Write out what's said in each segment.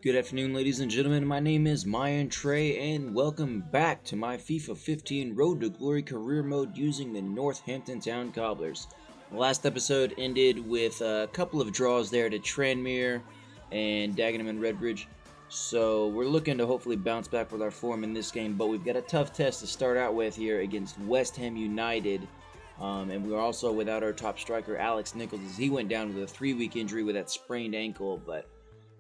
Good afternoon, ladies and gentlemen. My name is Mayan Trey, and welcome back to my FIFA 15 Road to Glory career mode using the Northampton Town Cobblers. The last episode ended with a couple of draws there to Tranmere and Dagenham and Redbridge. So we're looking to hopefully bounce back with our form in this game, but we've got a tough test to start out with here against West Ham United. And we're also without our top striker, Alex Nichols, as he went down with a 3-week injury with that sprained ankle, but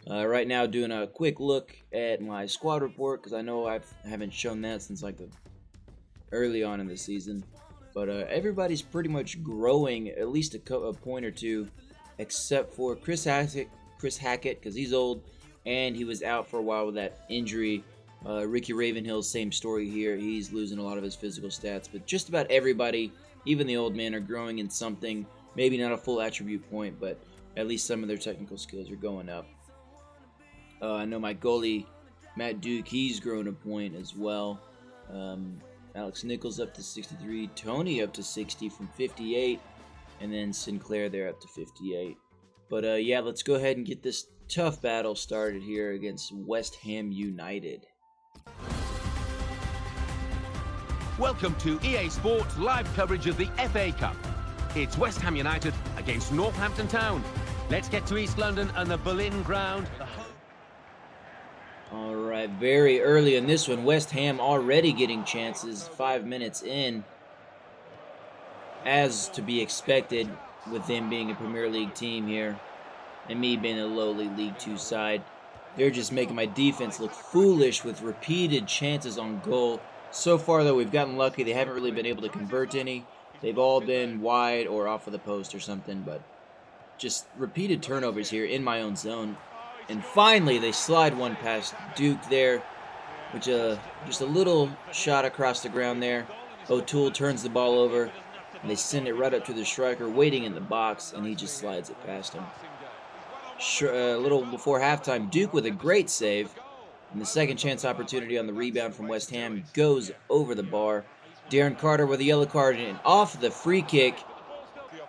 right now, doing a quick look at my squad report because I know I haven't shown that since like the early on in the season. But everybody's pretty much growing at least a point or two, except for Chris Hackett because he's old and he was out for a while with that injury. Ricky Ravenhill, same story here. He's losing a lot of his physical stats, but just about everybody, even the old men, are growing in something. Maybe not a full attribute point, but at least some of their technical skills are going up. I know my goalie, Matt Duke, he's grown a point as well. Alex Nichols up to 63, Tony up to 60 from 58, and then Sinclair there up to 58. But yeah, let's go ahead and get this tough battle started here against West Ham United. Welcome to EA Sports live coverage of the FA Cup. It's West Ham United against Northampton Town. Let's get to East London and the Berlin ground. Alright, very early in this one, West Ham already getting chances 5 minutes in, as to be expected with them being a Premier League team here, and me being a lowly League 2 side. They're just making my defense look foolish with repeated chances on goal. So far, though, we've gotten lucky. They haven't really been able to convert any. They've all been wide or off of the post or something, but just repeated turnovers here in my own zone. And finally, they slide one past Duke there, which just a little shot across the ground there. O'Toole turns the ball over, and they send it right up to the striker waiting in the box, and he just slides it past him. A little before halftime, Duke with a great save. And the second chance opportunity on the rebound from West Ham goes over the bar. Darren Carter with a yellow card, and off the free kick,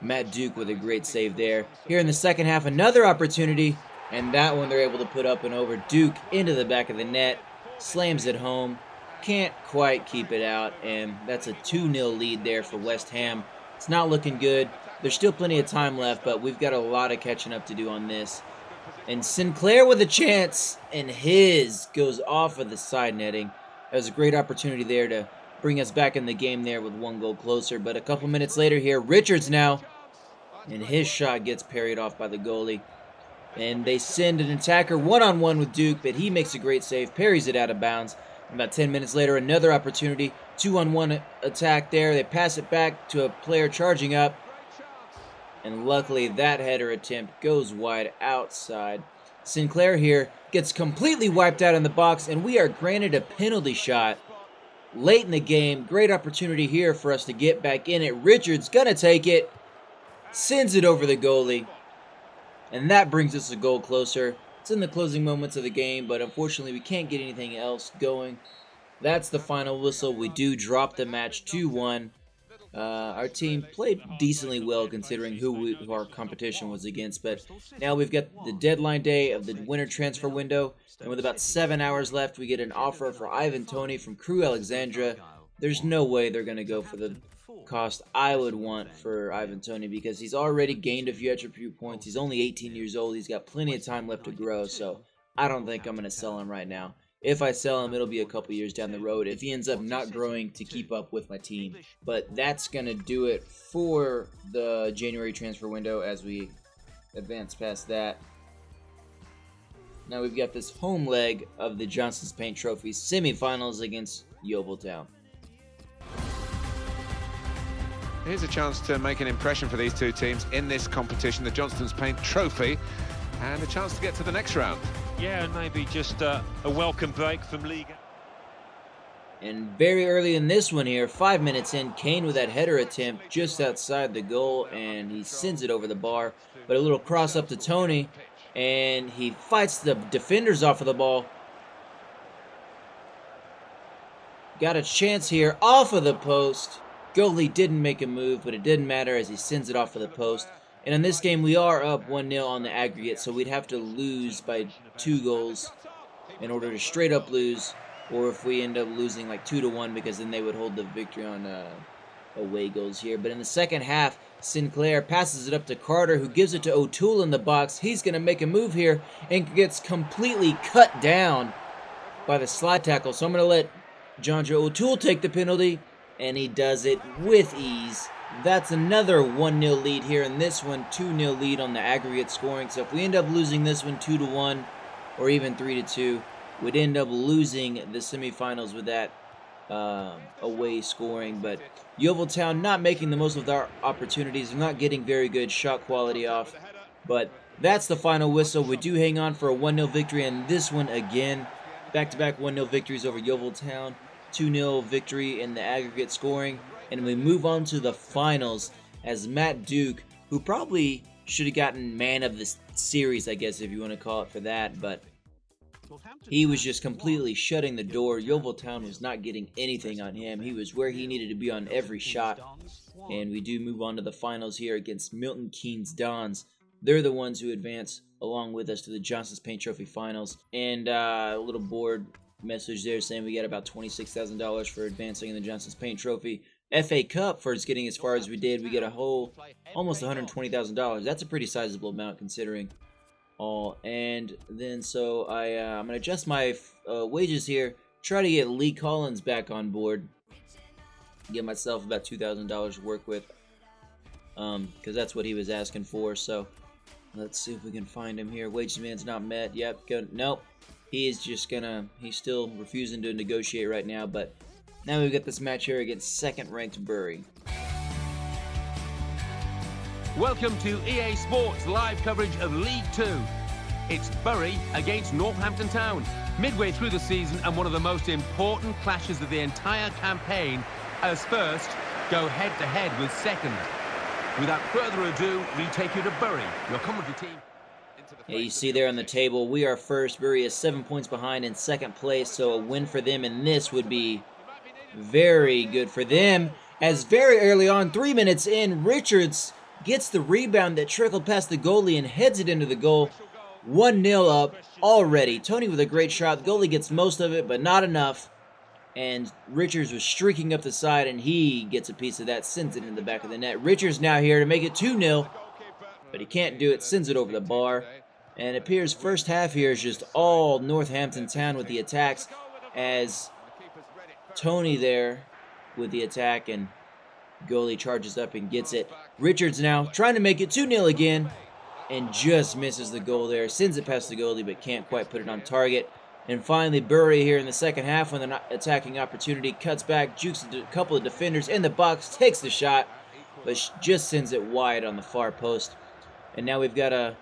Matt Duke with a great save there. Here in the second half, another opportunity. And that one they're able to put up and over. Duke into the back of the net, slams it home, can't quite keep it out, and that's a 2-0 lead there for West Ham. It's not looking good. There's still plenty of time left, but we've got a lot of catching up to do on this. And Sinclair with a chance, and his goes off of the side netting. That was a great opportunity there to bring us back in the game there with 1 goal closer. But a couple minutes later here, Richards now, and his shot gets parried off by the goalie. And they send an attacker one-on-one with Duke, but he makes a great save, parries it out of bounds. And about 10 minutes later, another opportunity, 2-on-1 attack there. They pass it back to a player charging up. And luckily, that header attempt goes wide outside. Sinclair here gets completely wiped out in the box, and we are granted a penalty shot late in the game. Great opportunity here for us to get back in it. Richards gonna take it, sends it over the goalie. And that brings us a goal closer. It's in the closing moments of the game, but unfortunately we can't get anything else going. That's the final whistle. We do drop the match 2-1. Our team played decently well considering who our competition was against, but now we've got the deadline day of the winter transfer window, and with about 7 hours left, we get an offer for Ivan Toney from Crewe Alexandra. There's no way they're going to go for the cost I would want for Ivan Toney because he's already gained a few attribute points. He's only 18 years old. He's got plenty of time left to grow, so I don't think I'm going to sell him right now. If I sell him, it'll be a couple years down the road if he ends up not growing to keep up with my team. But that's going to do it for the January transfer window as we advance past that. Now we've got this home leg of the Johnston's Paint Trophy semifinals against Yeovil Town. Here's a chance to make an impression for these two teams in this competition, the Johnston's Paint Trophy, and a chance to get to the next round. Yeah, and maybe just a welcome break from League. And very early in this one here, 5 minutes in, Kane with that header attempt just outside the goal, and he sends it over the bar. But a little cross up to Tony, and he fights the defenders off of the ball. Got a chance here off of the post. Goalie didn't make a move, but it didn't matter as he sends it off of the post. And in this game, we are up 1-0 on the aggregate, so we'd have to lose by 2 goals in order to straight up lose, or if we end up losing like 2-1, because then they would hold the victory on away goals here. But in the second half, Sinclair passes it up to Carter, who gives it to O'Toole in the box. He's going to make a move here and gets completely cut down by the slide tackle. So I'm going to let John Joe O'Toole take the penalty, and he does it with ease. That's another 1-0 lead here, and this one 2-0 lead on the aggregate scoring. So if we end up losing this one 2-1 or even 3-2, we'd end up losing the semifinals with that away scoring. But Yeovil Town not making the most of their opportunities. They're not getting very good shot quality off. But that's the final whistle. We do hang on for a 1-0 victory, and this one again. Back-to-back 1-0 victories over Yeovil Town. 2-0 victory in the aggregate scoring. And we move on to the finals as Matt Duke, who probably should have gotten man of the series, I guess, if you want to call it for that. But he was just completely shutting the door. Yeovil Town was not getting anything on him. He was where he needed to be on every shot. And we do move on to the finals here against Milton Keynes Dons. They're the ones who advance along with us to the Johnston's Paint Trophy finals. And a little board message there saying we got about $26,000 for advancing in the Johnston's Paint Trophy. FA Cup, for us getting as far as we did, we get a whole almost $120,000. That's a pretty sizable amount considering all. And then so I'm going to adjust my wages here, try to get Lee Collins back on board, get myself about $2,000 to work with, because that's what he was asking for. So let's see if we can find him here. Wages man's not met. Yep, good. Nope. He is just gonna, he's still refusing to negotiate right now, but now we've got this match here against second-ranked Bury. Welcome to EA Sports live coverage of League Two. It's Bury against Northampton Town, midway through the season and one of the most important clashes of the entire campaign, as first go head-to-head with second. Without further ado, we take you to Bury, your commentary team. Yeah, you see there on the table, we are first. Bury is 7 points behind in second place, so a win for them in this would be very good for them. As very early on, 3 minutes in, Richards gets the rebound that trickled past the goalie and heads it into the goal. 1-0 up already. Tony with a great shot. The goalie gets most of it, but not enough. And Richards was streaking up the side, and he gets a piece of that, sends it in the back of the net. Richards now here to make it 2-0, but he can't do it, sends it over the bar. And it appears first half here is just all Northampton Town with the attacks, as Tony there with the attack, and goalie charges up and gets it. Richards now trying to make it 2-0 again, and just misses the goal there. Sends it past the goalie, but can't quite put it on target. And finally, Bury here in the second half with an attacking opportunity. Cuts back, jukes a couple of defenders in the box, takes the shot, but just sends it wide on the far post. And now we've got a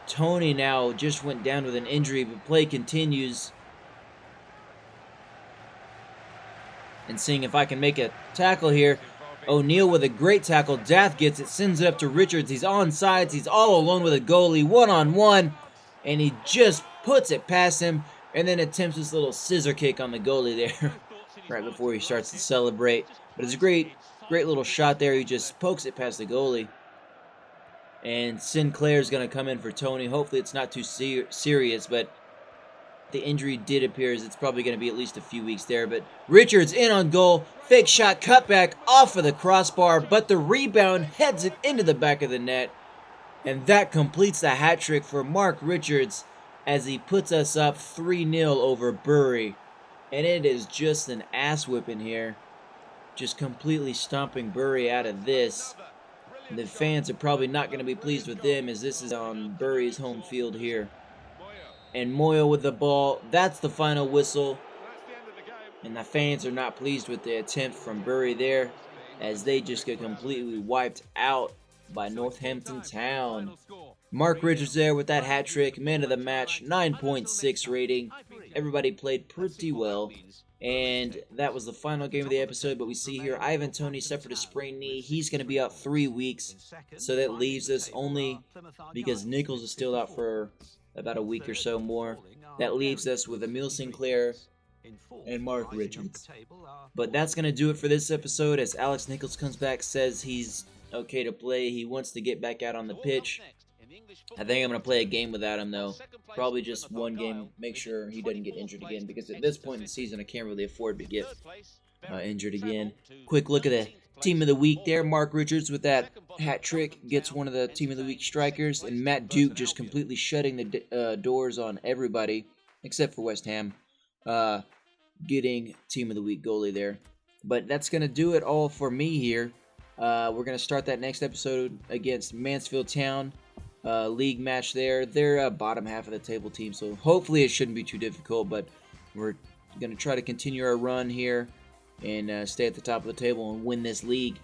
Tony now just went down with an injury, but play continues. And seeing if I can make a tackle here. O'Neal with a great tackle. Dath gets it, sends it up to Richards. He's on sides. He's all alone with a goalie, one-on-one. And he just puts it past him and then attempts this little scissor kick on the goalie there right before he starts to celebrate. But it's a great little shot there. He just pokes it past the goalie. And Sinclair's going to come in for Tony. Hopefully it's not too serious, but the injury did appear as it's probably going to be at least a few weeks there. But Richards in on goal. Fake shot, cut back off of the crossbar, but the rebound heads it into the back of the net. And that completes the hat trick for Mark Richards as he puts us up 3-0 over Bury. And it is just an ass whipping here. Just completely stomping Bury out of this. The fans are probably not going to be pleased with them, as this is on Bury's home field here. And Moyo with the ball. That's the final whistle. And the fans are not pleased with the attempt from Bury there, as they just get completely wiped out by Northampton Town. Mark Richards there with that hat trick, man of the match, 9.6 rating. Everybody played pretty well. And that was the final game of the episode, but we see here Ivan Toney suffered a sprained knee. He's going to be out 3 weeks, so that leaves us only, because Nichols is still out for about a week or so more, that leaves us with Emil Sinclair and Mark Richards. But that's going to do it for this episode, as Alex Nichols comes back, says he's okay to play. He wants to get back out on the pitch, I think I'm going to play a game without him, though. Probably just one game. Make sure he doesn't get injured again, because at this point in the season, I can't really afford to get injured again. Quick look at the Team of the Week there. Mark Richards with that hat trick gets one of the Team of the Week strikers, and Matt Duke just completely shutting the doors on everybody, except for West Ham, getting Team of the Week goalie there. But that's going to do it all for me here. We're going to start that next episode against Mansfield Town. League match there. They're bottom half of the table team, so hopefully it shouldn't be too difficult, but we're going to try to continue our run here and stay at the top of the table and win this league.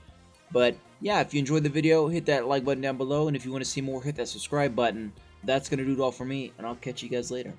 But yeah, if you enjoyed the video, hit that like button down below, and if you want to see more, hit that subscribe button. That's going to do it all for me, and I'll catch you guys later.